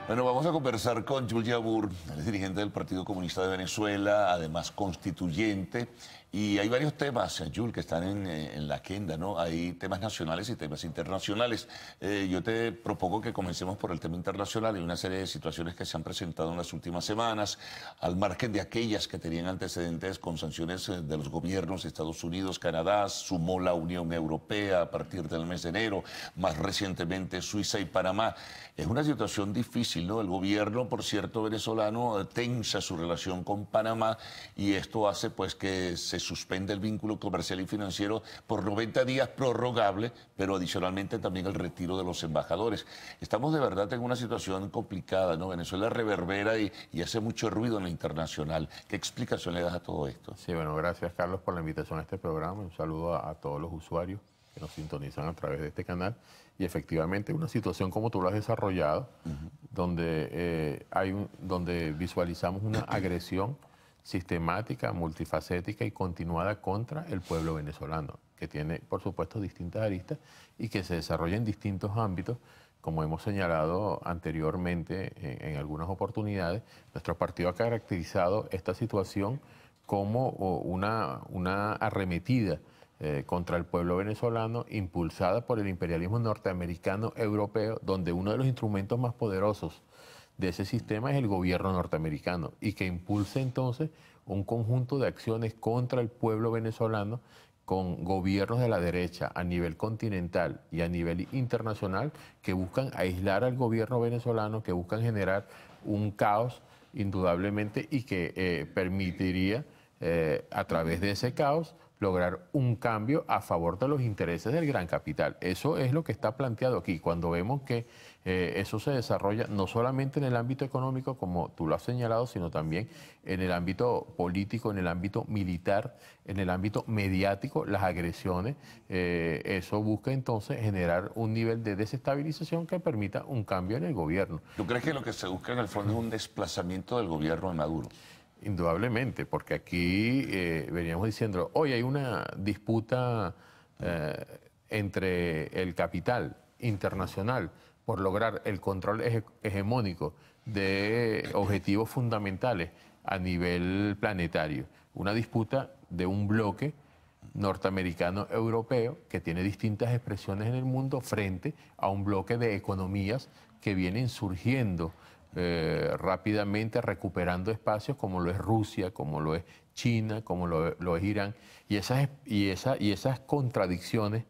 Bueno, vamos a conversar con Jules Yabur, él es dirigente del Partido Comunista de Venezuela, además constituyente. Y hay varios temas, Jules, que están en la agenda, ¿no? Hay temas nacionales y temas internacionales. Yo te propongo que comencemos por el tema internacional. Hay una serie de situaciones que se han presentado en las últimas semanas, al margen de aquellas que tenían antecedentes con sanciones de los gobiernos de Estados Unidos, Canadá, sumó la Unión Europea a partir del mes de enero, más recientemente Suiza y Panamá. Es una situación difícil, ¿no? El gobierno, por cierto, venezolano tensa su relación con Panamá y esto hace pues que se suspende el vínculo comercial y financiero por 90 días prorrogable, pero adicionalmente también el retiro de los embajadores. Estamos de verdad en una situación complicada, ¿no? Venezuela reverbera y hace mucho ruido en lo internacional. ¿Qué explicación le das a todo esto? Sí, bueno, gracias Carlos por la invitación a este programa. Un saludo a todos los usuarios que nos sintonizan a través de este canal. Y efectivamente una situación como tú lo has desarrollado, donde, donde visualizamos una agresión sistemática, multifacética y continuada contra el pueblo venezolano, que tiene, por supuesto, distintas aristas y que se desarrolla en distintos ámbitos. Como hemos señalado anteriormente en algunas oportunidades, nuestro partido ha caracterizado esta situación como una arremetida contra el pueblo venezolano impulsada por el imperialismo norteamericano europeo, donde uno de los instrumentos más poderosos de ese sistema es el gobierno norteamericano y que impulsa entonces un conjunto de acciones contra el pueblo venezolano con gobiernos de la derecha a nivel continental y a nivel internacional que buscan aislar al gobierno venezolano, que buscan generar un caos indudablemente y que permitiría a través de ese caos lograr un cambio a favor de los intereses del gran capital. Eso es lo que está planteado aquí. Cuando vemos que eso se desarrolla no solamente en el ámbito económico, como tú lo has señalado, sino también en el ámbito político, en el ámbito militar, en el ámbito mediático, las agresiones, eso busca entonces generar un nivel de desestabilización que permita un cambio en el gobierno. ¿Tú crees que lo que se busca en el fondo es un desplazamiento del gobierno de Maduro? Indudablemente, porque aquí veníamos diciendo, hoy hay una disputa entre el capital internacional por lograr el control hegemónico de objetivos fundamentales a nivel planetario. Una disputa de un bloque norteamericano-europeo que tiene distintas expresiones en el mundo frente a un bloque de economías que vienen surgiendo rápidamente, recuperando espacios como lo es Rusia, como lo es China, como lo es Irán. Y esas contradicciones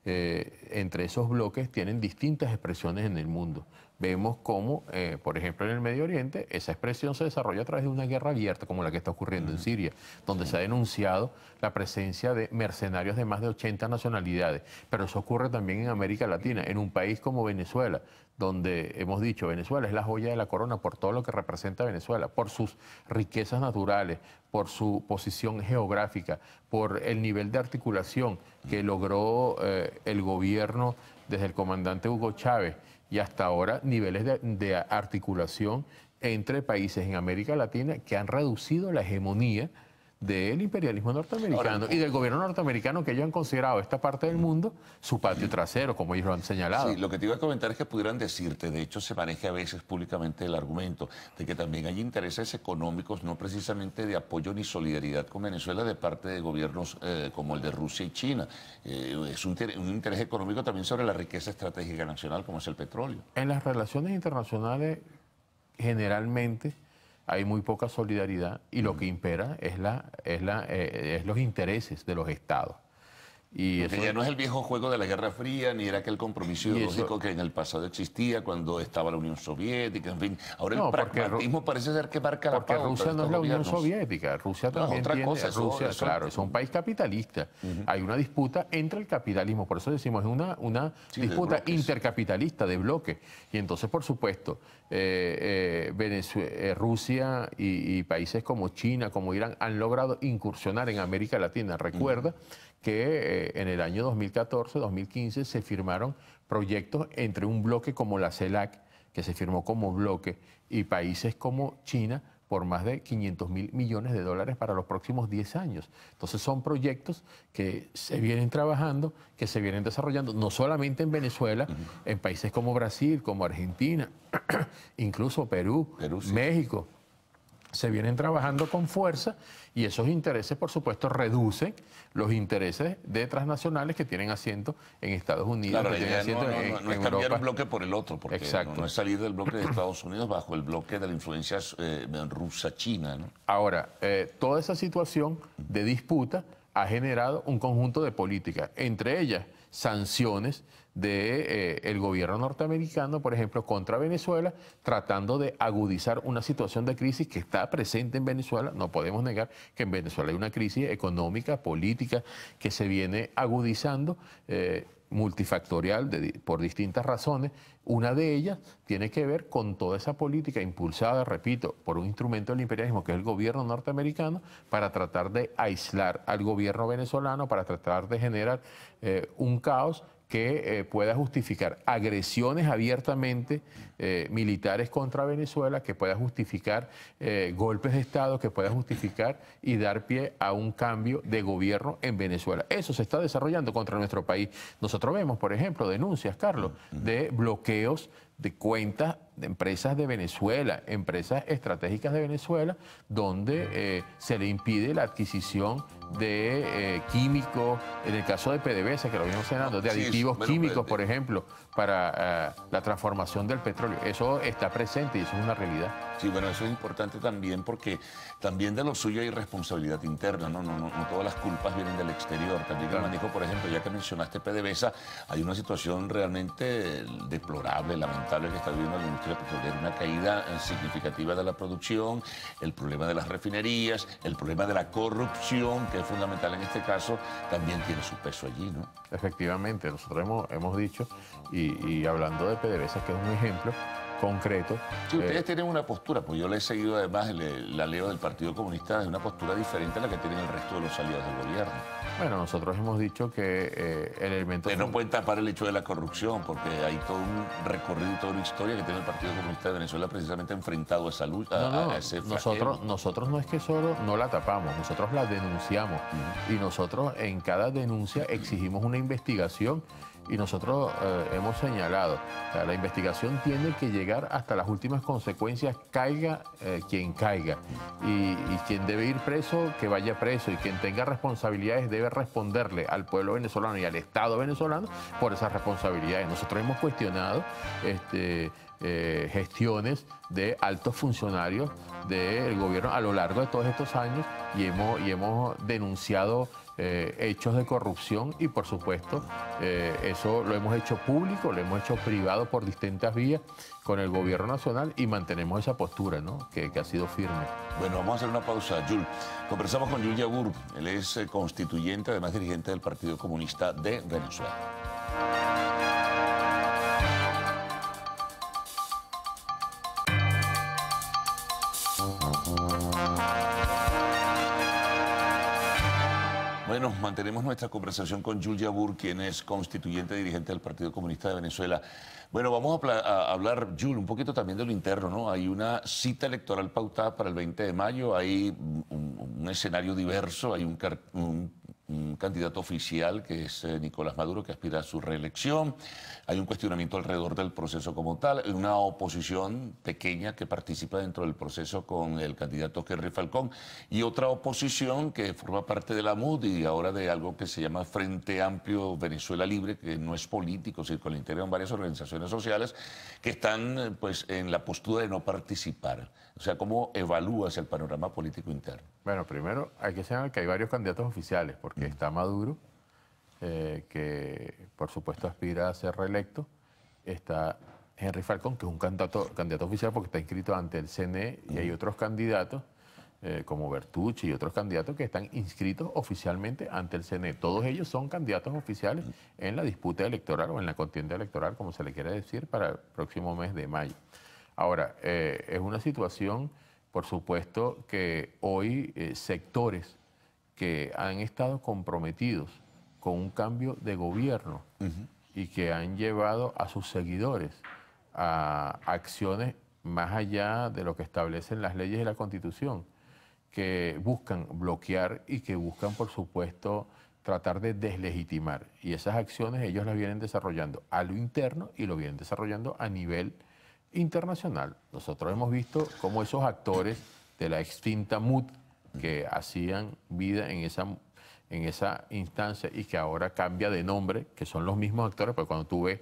entre esos bloques tienen distintas expresiones en el mundo. Vemos cómo, por ejemplo, en el Medio Oriente, esa expresión se desarrolla a través de una guerra abierta, como la que está ocurriendo en Siria, donde se ha denunciado la presencia de mercenarios de más de 80 nacionalidades. Pero eso ocurre también en América Latina, en un país como Venezuela, donde hemos dicho, Venezuela es la joya de la corona por todo lo que representa Venezuela, por sus riquezas naturales, por su posición geográfica, por el nivel de articulación que logró el gobierno desde el comandante Hugo Chávez y hasta ahora niveles de articulación entre países en América Latina que han reducido la hegemonía del imperialismo norteamericano y del gobierno norteamericano, que ellos han considerado esta parte del mundo su patio trasero, como ellos lo han señalado. Sí, lo que te iba a comentar es que pudieran decirte, de hecho se maneja a veces públicamente el argumento de que también hay intereses económicos, no precisamente de apoyo ni solidaridad con Venezuela de parte de gobiernos como el de Rusia y China. Es un interés económico también sobre la riqueza estratégica nacional como es el petróleo. En las relaciones internacionales generalmente hay muy poca solidaridad y lo que impera es los intereses de los estados. Y porque eso ya no es el viejo juego de la Guerra Fría, ni era aquel compromiso ideológico que en el pasado existía cuando estaba la Unión Soviética, en fin. Ahora el pragmatismo parece ser que marca la pauta. Porque Rusia no es la Unión Soviética, Rusia también tiene... Rusia, claro, es un país capitalista. Hay una disputa entre el capitalismo, por eso decimos, es una disputa intercapitalista de bloque. Y entonces, por supuesto, Rusia y países como China, como Irán, han logrado incursionar en América Latina. Recuerda que en el año 2014-2015 se firmaron proyectos entre un bloque como la CELAC, que se firmó como bloque, y países como China, por más de 500.000 millones de dólares para los próximos 10 años. Entonces son proyectos que se vienen trabajando, que se vienen desarrollando, no solamente en Venezuela, en países como Brasil, como Argentina, incluso Perú, Sí. México. Se vienen trabajando con fuerza y esos intereses, por supuesto, reducen los intereses de transnacionales que tienen asiento en Estados Unidos, Claro, que la tienen idea asiento no en es cambiar Europa. un bloque por el otro, porque no es salir del bloque de Estados Unidos bajo el bloque de la influencia rusa-china, ¿no? Ahora, toda esa situación de disputa ha generado un conjunto de políticas, entre ellas sanciones del gobierno norteamericano, por ejemplo, contra Venezuela, tratando de agudizar una situación de crisis que está presente en Venezuela. No podemos negar que en Venezuela hay una crisis económica, política, que se viene agudizando, multifactorial, por distintas razones. Una de ellas tiene que ver con toda esa política impulsada, repito, por un instrumento del imperialismo que es el gobierno norteamericano, para tratar de aislar al gobierno venezolano, para tratar de generar un caos que pueda justificar agresiones abiertamente militares contra Venezuela, que pueda justificar golpes de Estado, que pueda justificar y dar pie a un cambio de gobierno en Venezuela. Eso se está desarrollando contra nuestro país. Nosotros vemos, por ejemplo, denuncias, Carlos, de bloqueos de cuentas de empresas de Venezuela, empresas estratégicas de Venezuela, donde se le impide la adquisición de químicos, en el caso de PDVSA, que lo vimos cenando, de aditivos químicos, por ejemplo, para la transformación del petróleo. Eso está presente y eso es una realidad. Sí, bueno, eso es importante también porque también de lo suyo hay responsabilidad interna, no todas las culpas vienen del exterior. También el manejo, por ejemplo, ya que mencionaste PDVSA, hay una situación realmente deplorable, lamentable que está viviendo la industria petrolera, una caída significativa de la producción, el problema de las refinerías, el problema de la corrupción, que es fundamental en este caso, también tiene su peso allí, ¿no? Efectivamente, nosotros hemos dicho, y hablando de PDVSA, que es un ejemplo concreto. Sí, ustedes tienen una postura, pues yo le he seguido además, la leo del Partido Comunista, es una postura diferente a la que tienen el resto de los aliados del gobierno. Bueno, nosotros hemos dicho que el elemento... Ustedes no pueden tapar el hecho de la corrupción, porque hay todo un recorrido y toda una historia que tiene el Partido Comunista de Venezuela precisamente enfrentado a esa lucha, a ese flagelo. Nosotros no es que solo no la tapamos, nosotros la denunciamos. Y nosotros en cada denuncia exigimos una investigación. Y nosotros hemos señalado, o sea, la investigación tiene que llegar hasta las últimas consecuencias, caiga quien caiga. Y quien debe ir preso, que vaya preso. Y quien tenga responsabilidades debe responderle al pueblo venezolano y al Estado venezolano por esas responsabilidades. Nosotros hemos cuestionado gestiones de altos funcionarios del gobierno a lo largo de todos estos años y hemos denunciado hechos de corrupción y por supuesto eso lo hemos hecho público, lo hemos hecho privado por distintas vías con el gobierno nacional y mantenemos esa postura, ¿no? que ha sido firme. Bueno, vamos a hacer una pausa, Jules. Conversamos con Jules Yabur, él es constituyente, además dirigente del Partido Comunista de Venezuela. Bueno, mantenemos nuestra conversación con Jules Yabur, quien es constituyente dirigente del Partido Comunista de Venezuela. Bueno, vamos a hablar, Jules, un poquito también de lo interno, ¿no? Hay una cita electoral pautada para el 20 de mayo, hay un escenario diverso, hay un candidato oficial que es Nicolás Maduro, que aspira a su reelección. Hay un cuestionamiento alrededor del proceso como tal, una oposición pequeña que participa dentro del proceso con el candidato Henry Falcón y otra oposición que forma parte de la MUD y ahora de algo que se llama Frente Amplio Venezuela Libre, que no es político, sino que lo integran varias organizaciones sociales que están pues en la postura de no participar. O sea, ¿cómo evalúas el panorama político interno? Bueno, primero hay que señalar que hay varios candidatos oficiales, porque está Maduro, que por supuesto aspira a ser reelecto. Está Henry Falcón, que es un candidato oficial porque está inscrito ante el CNE, y hay otros candidatos, como Bertucci y otros candidatos que están inscritos oficialmente ante el CNE. Todos ellos son candidatos oficiales en la disputa electoral o en la contienda electoral, como se le quiere decir, para el próximo mes de mayo. Ahora, es una situación, por supuesto, que hoy sectores que han estado comprometidos con un cambio de gobierno y que han llevado a sus seguidores a acciones más allá de lo que establecen las leyes y la Constitución, que buscan bloquear y que buscan, por supuesto, tratar de deslegitimar. Y esas acciones ellos las vienen desarrollando a lo interno y lo vienen desarrollando a nivel internacional. Nosotros hemos visto cómo esos actores de la extinta MUD, que hacían vida en esa instancia y que ahora cambia de nombre, que son los mismos actores, porque cuando tú ves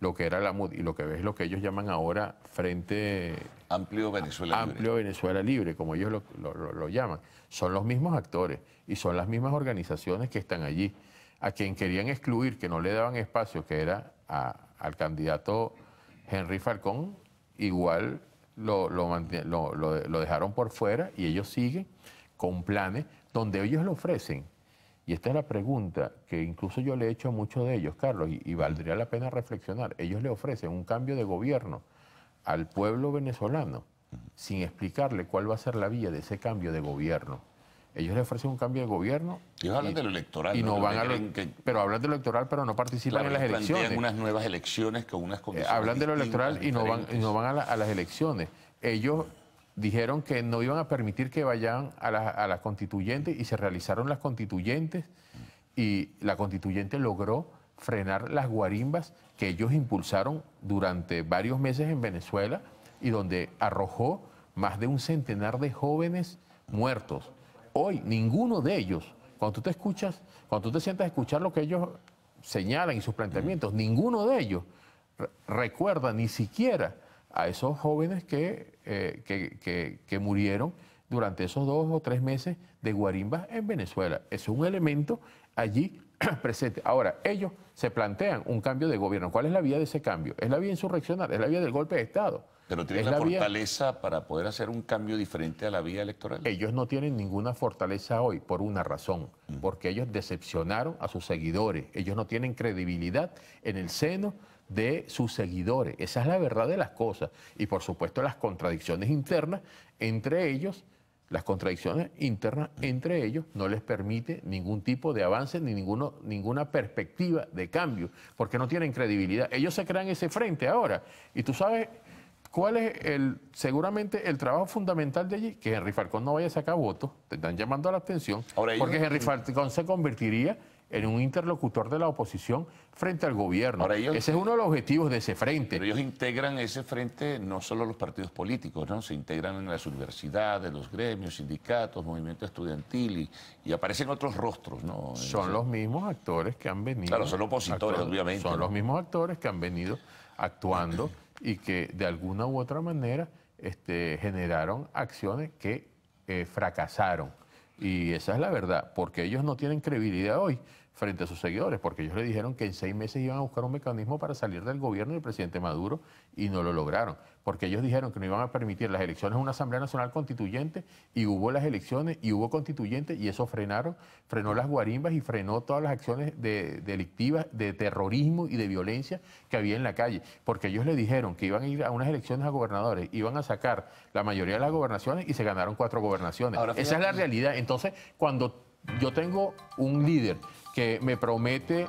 lo que era la MUD y lo que ves lo que ellos llaman ahora Frente Amplio Venezuela Libre. Amplio Venezuela Libre, como ellos lo llaman, son los mismos actores y son las mismas organizaciones que están allí. A quien querían excluir, que no le daban espacio, que era al candidato Henry Falcón, igual lo dejaron por fuera y ellos siguen con planes donde ellos le ofrecen. Y esta es la pregunta que incluso yo le he hecho a muchos de ellos, Carlos, y valdría la pena reflexionar. Ellos le ofrecen un cambio de gobierno al pueblo venezolano sin explicarle cuál va a ser la vía de ese cambio de gobierno. Ellos le ofrecen un cambio de gobierno. Ellos hablan de lo electoral. Y no van pero hablan de lo electoral, pero no participan en las elecciones. Plantean unas nuevas elecciones con unas condiciones hablan de lo electoral y no van a las elecciones. Ellos dijeron que no iban a permitir que vayan a las constituyentes y se realizaron las constituyentes y la constituyente logró frenar las guarimbas que ellos impulsaron durante varios meses en Venezuela y donde arrojó más de un centenar de jóvenes muertos. Hoy ninguno de ellos, cuando tú te sientas a escuchar lo que ellos señalan y sus planteamientos, ninguno de ellos recuerda ni siquiera a esos jóvenes que murieron durante esos 2 o 3 meses de guarimbas en Venezuela. Eso es un elemento allí presente. Ahora, ellos se plantean un cambio de gobierno. ¿Cuál es la vía de ese cambio? Es la vía insurreccional, es la vía del golpe de Estado. Pero tienen la fortaleza para poder hacer un cambio diferente a la vía electoral. Ellos no tienen ninguna fortaleza hoy por una razón, porque ellos decepcionaron a sus seguidores. Ellos no tienen credibilidad en el seno de sus seguidores. Esa es la verdad de las cosas. Y por supuesto las contradicciones internas entre ellos, no les permite ningún tipo de avance ni ninguna perspectiva de cambio, porque no tienen credibilidad. Ellos se crean ese frente ahora. Y tú sabes cuál es seguramente el trabajo fundamental de allí, que Henry Falcón no vaya a sacar votos, te están llamando a la atención, porque Henry Falcón se convertiría en un interlocutor de la oposición frente al gobierno. Ese es uno de los objetivos de ese frente. Pero ellos integran ese frente no solo los partidos políticos, ¿no? Se integran en las universidades, los gremios, sindicatos, movimiento estudiantil y aparecen otros rostros, ¿no? Son los mismos actores que han venido... Claro, son opositores, obviamente. Son los mismos actores que han venido actuando y que de alguna u otra manera generaron acciones que fracasaron. Y esa es la verdad, porque ellos no tienen credibilidad hoy frente a sus seguidores, porque ellos le dijeron que en 6 meses iban a buscar un mecanismo para salir del gobierno del presidente Maduro y no lo lograron, porque ellos dijeron que no iban a permitir las elecciones a una Asamblea Nacional Constituyente y hubo las elecciones y hubo constituyentes y eso frenó las guarimbas y frenó todas las acciones delictivas, de terrorismo y de violencia que había en la calle, porque ellos le dijeron que iban a ir a unas elecciones a gobernadores, iban a sacar la mayoría de las gobernaciones y se ganaron 4 gobernaciones. Ahora, esa es la realidad. Entonces, cuando yo tengo un líder que me promete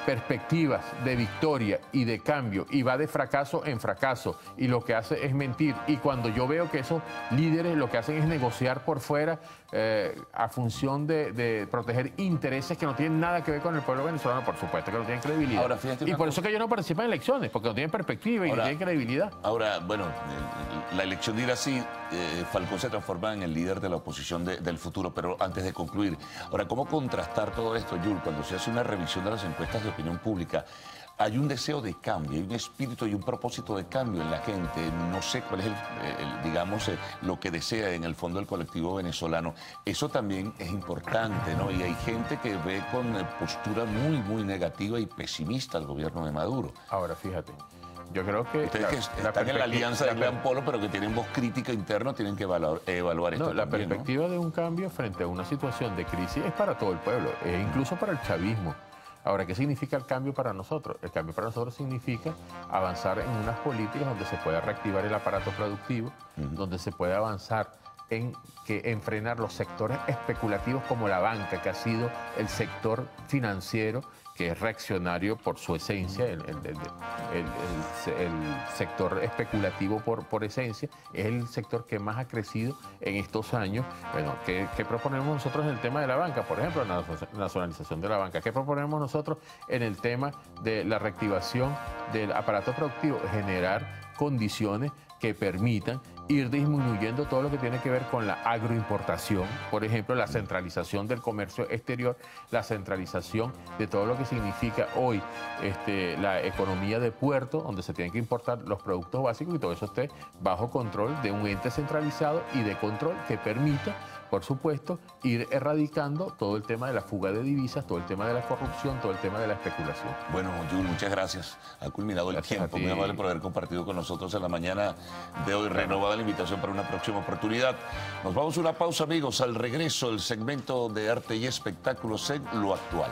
perspectivas de victoria y de cambio y va de fracaso en fracaso y lo que hace es mentir, y cuando yo veo que esos líderes lo que hacen es negociar por fuera a función de proteger intereses que no tienen nada que ver con el pueblo venezolano, por supuesto que no tienen credibilidad. Ahora, y por eso que ellos no participan en elecciones, porque no tienen perspectiva y no tienen credibilidad. Ahora, bueno, la elección de ir así, Falcón se transforma en el líder de la oposición del futuro, pero antes de concluir, ahora, ¿cómo contrastar todo esto, Yul? Cuando se hace una revisión de las encuestas de opinión pública, hay un deseo de cambio, hay un espíritu y un propósito de cambio en la gente. No sé cuál es digamos, lo que desea en el fondo el colectivo venezolano. Eso también es importante, ¿no? Y hay gente que ve con postura muy, muy negativa y pesimista al gobierno de Maduro. Ahora, fíjate, yo creo que... Ustedes que están en la alianza del Gran Polo, pero que tienen voz crítica interna, tienen que evaluar esto. No, la perspectiva de un cambio frente a una situación de crisis es para todo el pueblo, e incluso para el chavismo. Ahora, ¿qué significa el cambio para nosotros? El cambio para nosotros significa avanzar en unas políticas donde se pueda reactivar el aparato productivo, donde se pueda avanzar en frenar los sectores especulativos como la banca, que ha sido el sector financiero que es reaccionario por su esencia, el sector especulativo por esencia, es el sector que más ha crecido en estos años. Bueno, ¿qué proponemos nosotros en el tema de la banca? Por ejemplo, la nacionalización de la banca. ¿Qué proponemos nosotros en el tema de la reactivación del aparato productivo? Generar condiciones que permitan ir disminuyendo todo lo que tiene que ver con la agroimportación, por ejemplo, la centralización del comercio exterior, la centralización de todo lo que significa hoy la economía de puerto, donde se tienen que importar los productos básicos y todo eso esté bajo control de un ente centralizado y de control que permita, por supuesto, ir erradicando todo el tema de la fuga de divisas, todo el tema de la corrupción, todo el tema de la especulación. Bueno, Jules, muchas gracias. Ha culminado el tiempo. Muy amable por haber compartido con nosotros en la mañana de hoy. Renovada la invitación para una próxima oportunidad. Nos vamos a una pausa, amigos. Al regreso, el segmento de arte y espectáculos en Lo Actual.